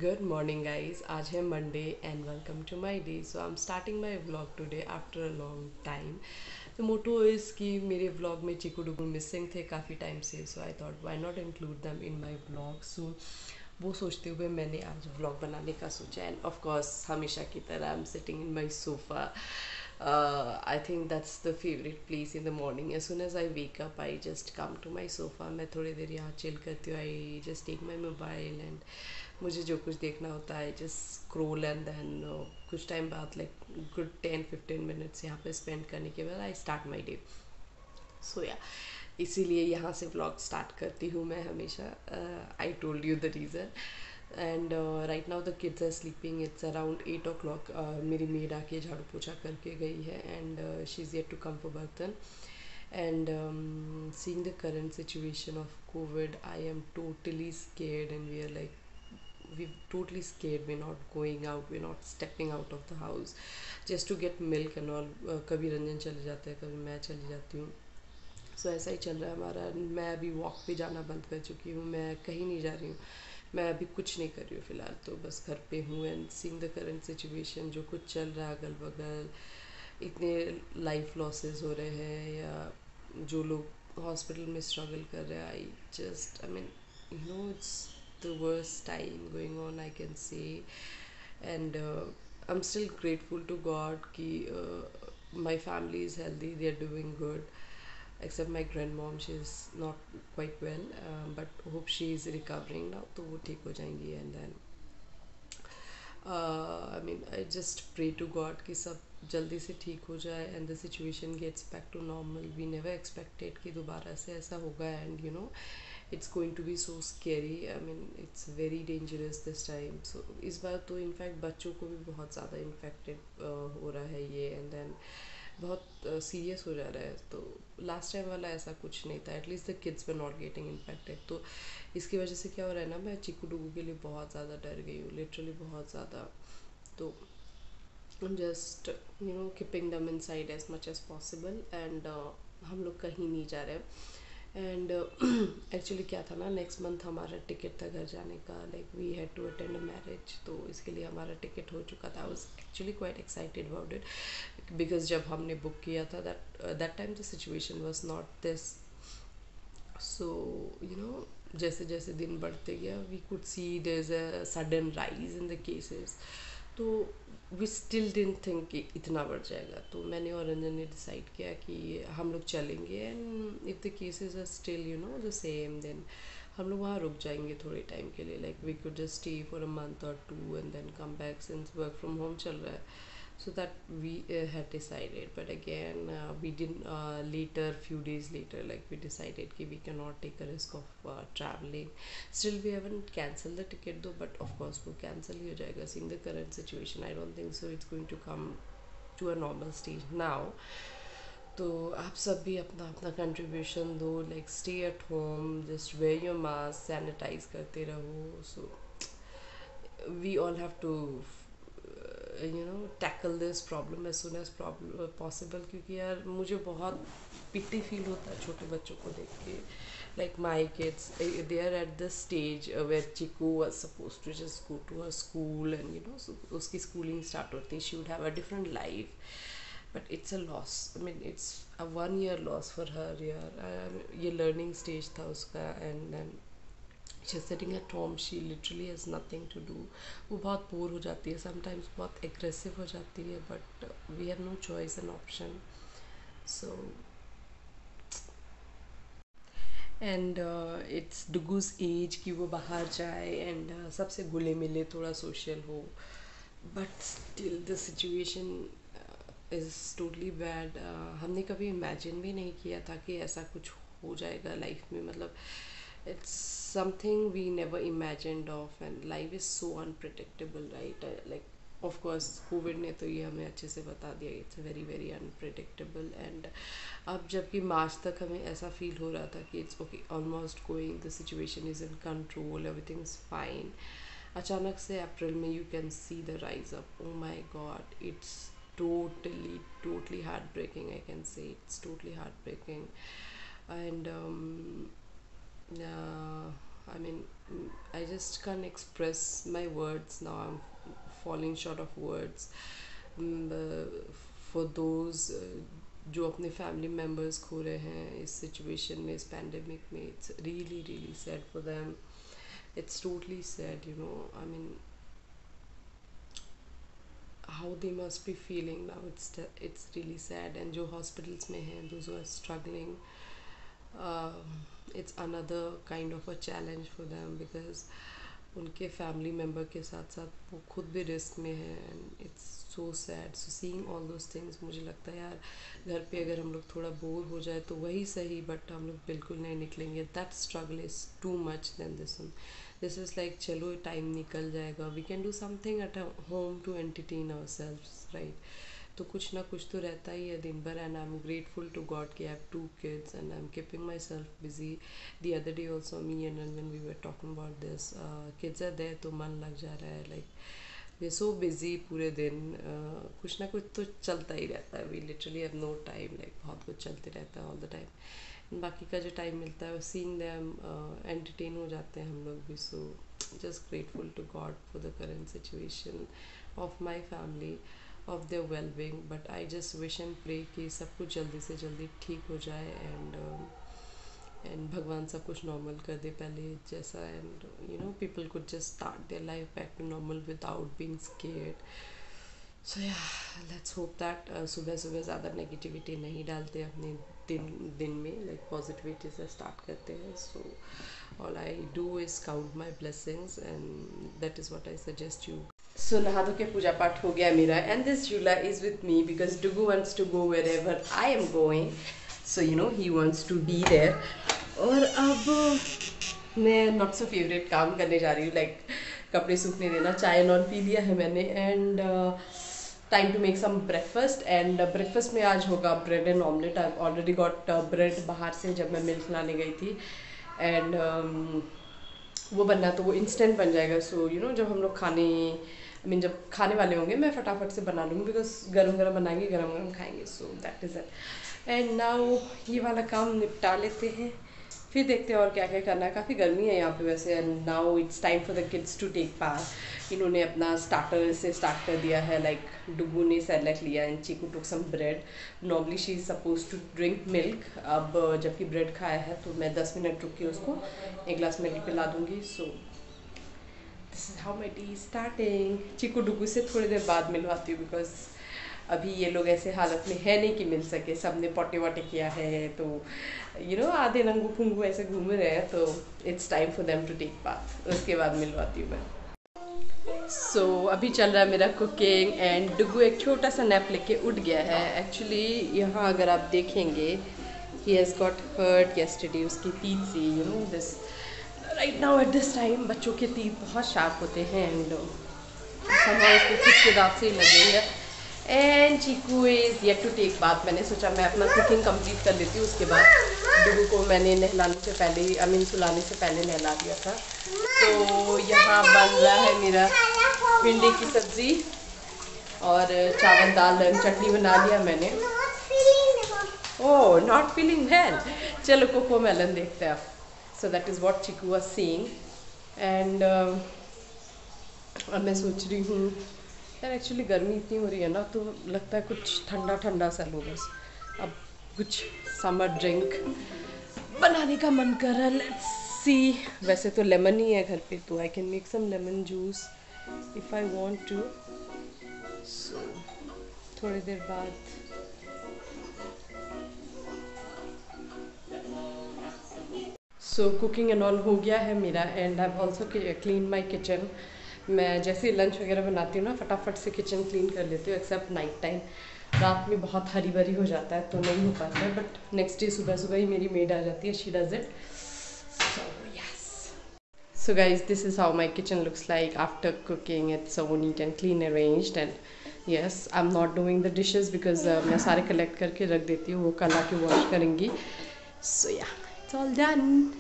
Good morning, guys. आज है Monday and welcome to my day. So I'm starting my vlog today after a long time. The motto is कि मेरे vlog में चिकू डुगू missing थे काफ़ी time से, so I thought why not include them in my vlog. So वो सोचते हुए मैंने आज vlog बनाने का सोचा and of course हमेशा की तरह I'm sitting in my sofa. I think that's the favorite place in the morning. As soon as I wake up, I just come to my sofa. मैं थोड़ी देर यहाँ chill करती हूँ. I just take my mobile and मुझे जो कुछ देखना होता है जस्ट स्क्रोल एंड देन कुछ टाइम बाद लाइक गुड 10-15 मिनट्स यहाँ पे स्पेंड करने के बाद आई स्टार्ट माई डे. सो या इसीलिए यहाँ से व्लॉग स्टार्ट करती हूँ मैं हमेशा. I told you the reason. And right now the kids are sleeping. It's around 8 o'clock. मेरी मेड आके झाड़ू पोछा करके गई है and she is yet to come for bartan. And seeing the current situation of COVID, I am totally scared, and we're totally scared. We're not going out, we're not stepping out of the house just to get milk and all. कभी रंजन चले जाते हैं, कभी मैं चली जाती हूँ. सो ऐसा ही चल रहा है हमारा. मैं अभी वॉक पे जाना बंद कर चुकी हूँ. मैं कहीं नहीं जा रही हूँ. मैं अभी कुछ नहीं कर रही हूँ फ़िलहाल, तो बस घर पे हूँ. And seeing the current situation, जो कुछ चल रहा है अगल बगल, इतने लाइफ लॉसेस हो रहे हैं या जो लोग हॉस्पिटल में स्ट्रगल कर रहे हैं. I mean it's the worst time going on, I can say. And I'm still grateful to God कि my family is healthy, they are doing good, except my grandmom. She is not quite well, but hope she is recovering now, तो वो ठीक हो जाएंगी. And then I mean I just pray to God कि सब जल्दी से ठीक हो जाए and the situation gets back to normal. We never expected कि दोबारा से ऐसा होगा. And it's going to be so scary. I mean, it's very dangerous this time. So इस बार तो इनफैक्ट बच्चों को भी बहुत ज़्यादा इन्फेक्टेड हो रहा है ये. एंड देन बहुत सीरियस हो जा रहा है. तो लास्ट टाइम वाला ऐसा कुछ नहीं था. At least the kids were not getting infected. तो इसकी वजह से क्या हो रहा है ना, मैं चिकू डुगू के लिए बहुत ज़्यादा डर गई हूँ, लिटरली बहुत ज़्यादा. तो just keeping them inside as much as possible. And हम लोग कहीं नहीं जा रहे. एंड एक्चुअली क्या था ना, नेक्स्ट मंथ हमारा टिकट था घर जाने का. Like we had to attend a marriage, तो इसके लिए हमारा टिकट हो चुका था. I was actually quite excited about it because जब हमने बुक किया था that time the situation was not this. So जैसे जैसे दिन बढ़ते गया, we could see there is a sudden rise in the cases. तो वी स्टिल डिडंट थिंक कि इतना बढ़ जाएगा. तो मैंने और रंजन ने डिसाइड किया कि हम लोग चलेंगे. And if the cases are still the same, then हम लोग वहाँ रुक जाएंगे थोड़े टाइम के लिए. Like we could just stay for a month और two and then come back, since work from home चल रहा है. So that we had decided. But again, we didn't later, few days later, like we decided कि we cannot take a risk of traveling. Still we haven't cancelled the ticket though, but of course वो cancel ही हो जाएगा. Seeing the current situation, I don't think so it's going to come to a normal stage now. तो आप सब भी अपना अपना contribution दो. Like stay at home, just wear your mask, sanitize करते रहो. So we all have to tackle this problem as soon as possible. क्योंकि यार मुझे बहुत पिटी फील होता है छोटे बच्चों को देख के. Like my kids, they are at the stage where Chiku was suppose to just go to her school and उसकी स्कूलिंग स्टार्ट होती. She would have a different life. But it's a loss. I mean, it's a 1 year loss for her. यार ये learning stage था उसका. And then she's sitting at home, she literally has nothing to do. वो बहुत bore हो जाती है, sometimes बहुत aggressive हो जाती है. But we have no choice and option. So and it's Dugu's age कि वो बाहर जाए एंड सबसे घुले मिले, थोड़ा सोशल हो. But still the situation is totally bad. हमने कभी इमेजिन भी नहीं किया था कि ऐसा कुछ हो जाएगा लाइफ में. मतलब it's something we never imagined of. And life is so unpredictable, right. Like of course Covid ने तो ये हमें अच्छे से बता दिया, it's very very unpredictable. And अब जबकि मार्च तक हमें ऐसा फील हो रहा था कि it's okay, almost going, the situation is in control, everything is fine. अचानक से अप्रैल में you can see the rise up. Oh my God, it's totally heartbreaking, I can say. It's totally heartbreaking. And I mean, I just can't express my words now. I'm falling short of words. For those जो अपने family members खो रहे हैं इस situation में, इस pandemic में, it's really really sad for them. It's totally sad, you know. I mean, how they must be feeling now. It's really sad. And जो hospitals में हैं, those who are struggling, it's another kind of a challenge for them because उनके family member के साथ साथ वो खुद भी रिस्क में है. And it's so sad. So seeing all those things, मुझे लगता है यार घर पे अगर हम लोग थोड़ा बोर हो जाए तो वही सही, बट हम लोग बिल्कुल नहीं निकलेंगे. That struggle is too much than this one. This is like चलो टाइम निकल जाएगा, we can do something at home to entertain ourselves, right. तो कुछ ना कुछ तो रहता ही है दिन भर. And I am grateful to God कि I have 2 kids and I'm keeping myself busy. The other day also me and Anjan we were talking about this. Kids are there तो मन लग जा रहा है. Like we're so busy पूरे दिन. कुछ ना कुछ तो चलता ही रहता है. We literally have no time. Like बहुत कुछ चलते रहता है all the time. बाकी का जो टाइम मिलता है सीइंग देम एंटरटेन हो जाते हैं हम लोग भी. So just grateful to God for the current situation of my family, of their wellbeing. But I just wish and pray कि सब कुछ जल्दी से जल्दी ठीक हो जाए. एंड भगवान सब कुछ नॉर्मल कर दे पहले जैसा. And you know people could just start their life back to normal without being scared. So yeah let's hope that सुबह सुबह ज़्यादा नेगेटिविटी नहीं डालते अपने दिन में. लाइक पॉजिटिविटी से स्टार्ट करते हैं. So all I do is count my blessings and that is what I suggest you. So नहा धो के पूजा पाठ हो गया मेरा. एंड दिस झूला is with me because Dugu wants to go wherever I am going. So you know he wants to be there. और अब मैं नॉट सो फेवरेट काम करने जा रही हूँ. लाइक कपड़े सूखने देना. चाय नॉन पी लिया है मैंने. And time to make some breakfast. And breakfast में आज होगा bread and omelette. I already got bread बाहर से जब मैं मिल्क लाने गई थी. एंड वो बनना तो वो इंस्टेंट बन जाएगा. सो यू नो जब हम लोग जब खाने वाले होंगे मैं फटाफट से बना लूँगी बिकॉज गरम गरम बनाएंगे, गरम गरम खाएंगे. सो that is it. And now ये वाला काम निपटा लेते हैं, फिर देखते हैं और क्या क्या करना है. काफ़ी गर्मी है यहाँ पे वैसे. And now it's time for the kids to take part. इन्होंने अपना स्टार्टर से स्टार्ट कर दिया है. लाइक डुगू ने सैलेड लिया and Chiku took some bread. Normally she is suppose to drink milk. अब जबकि ब्रेड खाया है तो मैं 10 मिनट रुक के उसको एक गिलास मिल्क पिला दूँगी. So this is how my tea starting. Chiku Dugu से थोड़ी देर बाद मिलवाती हूँ बिकॉज अभी ये लोग ऐसे हालत में है नहीं कि मिल सके. सब ने पॉटे वॉटे किया है तो यू नो आधे नंगू फुंगू ऐसे घूम रहे हैं. तो it's time for them to take bath. उसके बाद मिलवाती हूँ मैं. सो अभी चल रहा है मेरा कुकिंग. एंड डुगू एक छोटा सा नैप लेके उठ गया है. एक्चुअली यहाँ अगर आप देखेंगे he has got hurt yesterday. उसकी टीथ से you know this right now at this time बच्चों के टीथ बहुत शार्प होते हैं. एंड समझा उसको खुद के दांत से ही लगे हैं. And Chiku is yet to take bath. मैंने सोचा मैं अपना कुकिंग कंप्लीट कर लेती हूँ. उसके बाद डुगू को मैंने नहलाने से पहले सुलाने से पहले नहला दिया था. तो यहाँ बन रहा है मेरा भिंडी की सब्ज़ी और चावल दाल चटनी बना लिया मैंने. Oh not feeling well. चलो कोको मेलन देखते हैं. So that is what Chiku was seeing. एंड अब मैं सोच रही हूँ यार एक्चुअली गर्मी इतनी हो रही है ना तो लगता है कुछ ठंडा ठंडा सा लो बस. अब कुछ समर ड्रिंक बनाने का मन कर रहा है. Let's see. वैसे तो लेमन ही है घर पे तो I can make some lemon juice if I want to. So थोड़ी देर बाद सो कुकिंग एंड ऑल हो गया है मेरा. And I have also clean my kitchen. मैं जैसे लंच वगैरह बनाती हूँ ना फटाफट से किचन क्लीन कर लेती हूँ. Except night time. रात में बहुत हरी भरी हो जाता है तो नहीं हो पाता है. बट नेक्स्ट डे सुबह सुबह ही मेरी मेड आ जाती है. She does it. So yes. So guys this is how my kitchen looks like after cooking. It's so neat and clean arranged. And yes I am not doing the dishes because मैं सारे collect करके रख देती हूँ. वो कल आके wash करेंगी. सो या it's all done.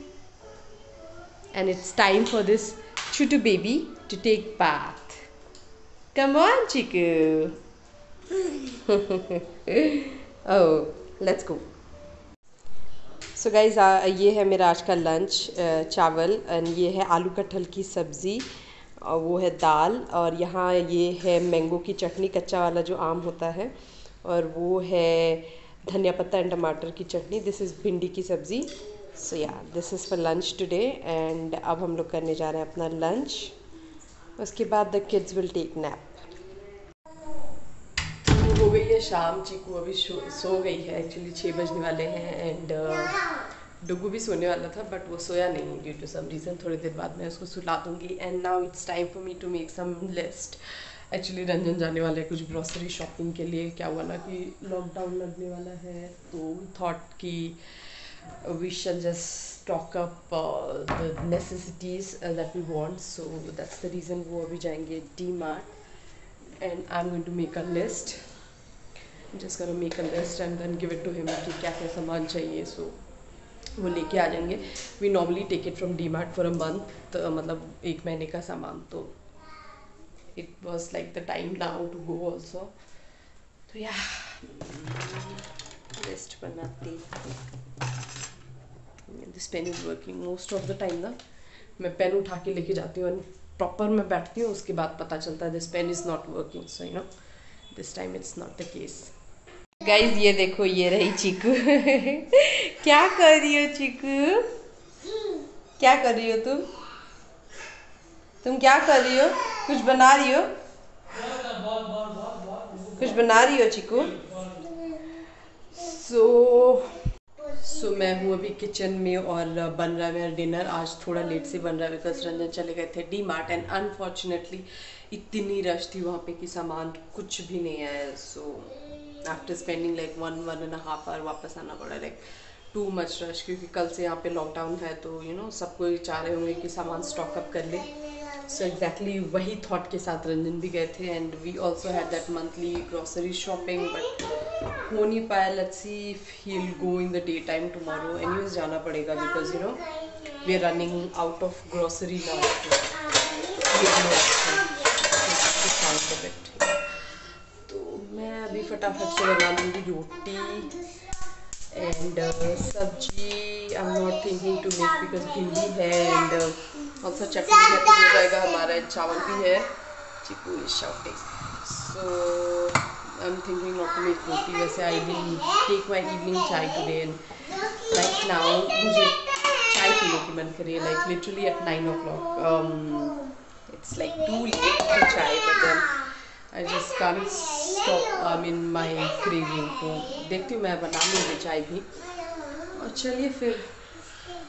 And it's time for this Chutu baby to take bath. Come on, Chiku. Oh, let's go. So guys ये है मेरा आज का लंच, चावल, एंड ये है आलू कटहल की सब्ज़ी, और वो है दाल, और यहाँ ये है मैंगो की चटनी, कच्चा वाला जो आम होता है, और वो है धनिया पत्ता एंड टमाटर की चटनी। दिस इज़ भिंडी की सब्ज़ी। सो या this is for lunch today, and अब हम लोग करने जा रहे हैं अपना लंच। उसके बाद the kids will take nap. हो गई है शाम, चीकू अभी सो गई है। एक्चुअली 6 बजने वाले हैं, एंड डुगू भी सोने वाला था बट वो सोया नहीं ड्यू टू सम रीज़न। थोड़ी देर बाद मैं उसको सुला दूँगी, and now it's time for me to make some list. Actually Ranjan जाने वाले हैं कुछ ग्रॉसरी शॉपिंग के लिए। क्या हुआ ना कि लॉकडाउन लगने वाला है, तो थॉट कि we shall just stock up the necessities that we want, so that's the reason वो अभी जाएंगे D-Mart, and I'm going to make a list. Just gonna make a list and then give it to him कि क्या क्या सामान चाहिए, so वो लेके आ जाएंगे। We normally take it from D-Mart for a month, मतलब 1 महीने का सामान, तो it was like the time now to go also. तो या लिस्ट बनाती। This pen is working most of the time ना। मैं पेन उठा के लेके जाती हूँ, प्रॉपर मैं बैठती हूँ, उसके बाद पता चलता है this pen is not working, so you know this time it's not the case. Guys ये देखो, ये रही चीकू। क्या कर रही हो चीकू? क्या कर रही हो तुम क्या कर रही हो? कुछ बना रही हो? कुछ बना रही हो चीकू? सो मैं हूँ अभी किचन में, और बन रहा है मेरा डिनर। आज थोड़ा लेट से बन रहा है बिकॉज रंजन चले गए थे D-Mart, एंड अनफॉर्चुनेटली इतनी रश थी वहाँ पे कि सामान कुछ भी नहीं आया। So after spending like 1.5 hour वापस आना पड़ा, लाइक टू मच रश, क्योंकि कल से यहाँ पे लॉकडाउन है, तो यू नो सब कोई चाह रहे होंगे कि सामान स्टॉक अप कर ले। सो एग्जैक्टली वही थॉट के साथ रंजन भी गए थे, and we also had that monthly grocery shopping, but हो नहीं पाया। Let's see if he will go in the day time tomorrow. Anyways जाना पड़ेगा because you know we are running out of grocery now. तो मैं अभी फटाफट से बना लूँगी रोटी एंड सब्जी। I am not thinking to make because भिंडी है, एंड ऑल्सो चटनी है, तो हो जाएगा हमारा। चावल भी है। Chiku is shouting, so I am thinking not to make roti. वैसे I will take my evening chai today, and right now मुझे चाय पीने की मन करी है, like literally at 9 o'clock। it's like too late for chai, but then I just can't stop, I mean my craving। तो देखती हूँ, मैं बना लूँगी चाय भी। और चलिए फिर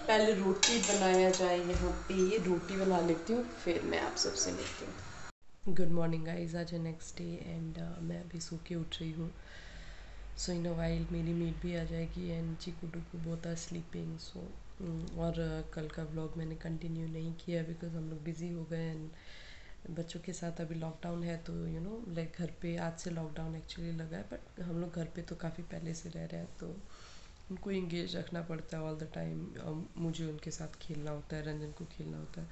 पहले रोटी बनाया जाए। यहाँ पे ये रोटी बना लेती हूँ, फिर मैं आप सबसे मिलती हूँ। गुड मॉर्निंग गाइज, आज है नेक्स्ट डे, एंड मैं अभी सो के उठ रही हूँ। सो इन अ वाइल मेरी मीट भी आ जाएगी, and Chiku Tuku both are sleeping. So और कल का व्लॉग मैंने कंटिन्यू नहीं किया बिकॉज हम लोग बिज़ी हो गए, एंड बच्चों के साथ अभी लॉकडाउन है, तो यू नो लाइक घर पे आज से लॉकडाउन एक्चुअली लगा है, बट हम लोग घर पे तो काफ़ी पहले से रह रहे हैं, तो उनको इंगेज रखना पड़ता है ऑल द टाइम। मुझे उनके साथ खेलना होता है, रंजन को खेलना होता है,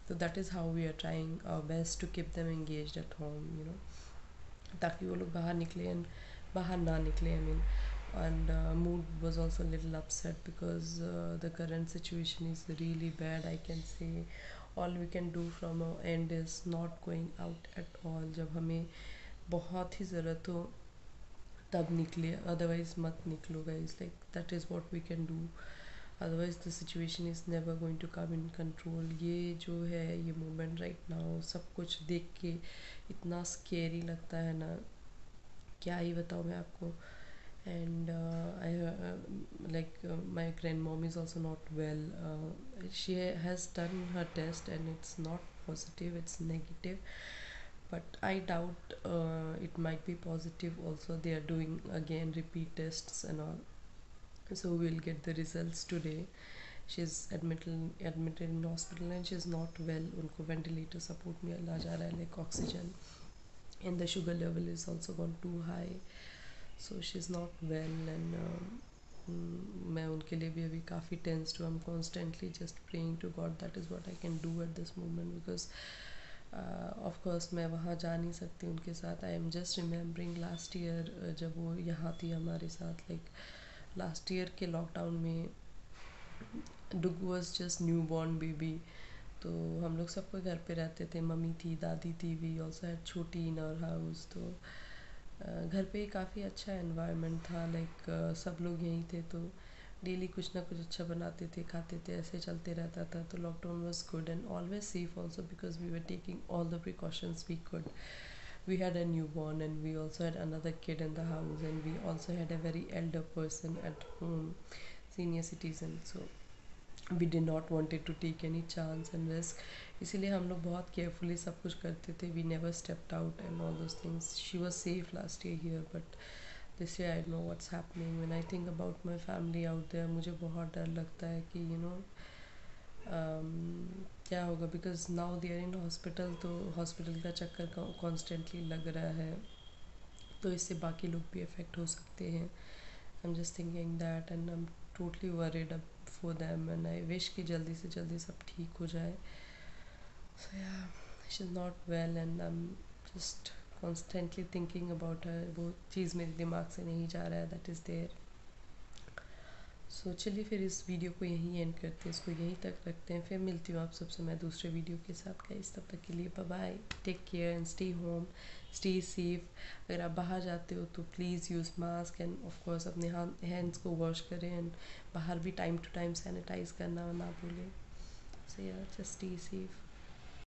तो that is how we are trying best to keep them engaged at home, you know, ताकि वो लोग बाहर निकले एंड बाहर ना निकले, I mean. And mood was also a little upset because the current situation is really bad, I can say। all we can do from our end is not going out at all। जब हमें बहुत ही ज़रूरत हो तब निकले, otherwise मत निकलो guys, like that is what we can do. Otherwise the situation is never going to come in control. ये जो है ये मोमेंट राइट नाउ सब कुछ देख के इतना स्केरी लगता है ना, क्या ही बताऊँ मैं आपको। And like my grandmom is also not well। she has done her test and it's not positive, it's negative, but I doubt it might be positive also। They are doing again repeat tests and all, so we'll get the results today। she's admitted in hospital and she's not well। उनको ventilator support में ला जा रहा है, like oxygen, and the sugar level is also gone too high, so she's not well। and मैं उनके लिए भी अभी काफ़ी टेंस्ड हूँ। I am constantly just praying to God, that is what I can do at this moment, because of course मैं वहाँ जा नहीं सकती उनके साथ। I am just remembering last year जब वो यहाँ थी हमारे साथ, लाइक लास्ट ईयर के लॉकडाउन में Dugu was just newborn baby. तो हम लोग सबको घर पे रहते थे, मम्मी थी, दादी थी, वी ऑल्सो हैड छोटी इन आवर हाउस। तो घर पे ही काफ़ी अच्छा एनवायरनमेंट था, लाइक सब लोग यहीं थे, तो डेली कुछ ना कुछ अच्छा बनाते थे, खाते थे, ऐसे चलते रहता था। तो lockdown was good and always safe also because we were taking all the precautions we could. We had a newborn and we also had another kid in the house, and we also had a very elder person at home, senior citizen. So we did not wanted to take any chance and risk. इसीलिए हम लोग बहुत carefully सब कुछ करते थे. We never stepped out and all those things. She was safe last year here, but this year I don't know what's happening. When I think about my family out there, मुझे बहुत डर लगता है कि क्या होगा, because now they are in hospital. तो hospital का चक्कर कॉन्स्टेंटली लग रहा है, तो इससे बाकी लोग भी अफेक्ट हो सकते हैं. आई am just thinking that and I am totally worried for them and I wish कि जल्दी से जल्दी सब ठीक हो जाए. सो या, she is not well and I am just constantly thinking about her. वो चीज़ मेरे दिमाग से नहीं जा रहा है, दैट इज़ देयर. सो चलिए फिर इस वीडियो को यहीं एंड करते हैं, इसको यहीं तक रखते हैं. फिर मिलती हूँ आप सबसे मैं दूसरे वीडियो के साथ. गाइस तब तक के लिए bye bye, take care and stay home, stay safe. अगर आप बाहर जाते हो तो please use mask and of course अपने हैंड्स को वॉश करें एंड बाहर भी टाइम टू टाइम सैनिटाइज करना ना भूलें. सो या, जस्ट स्टे सेफ.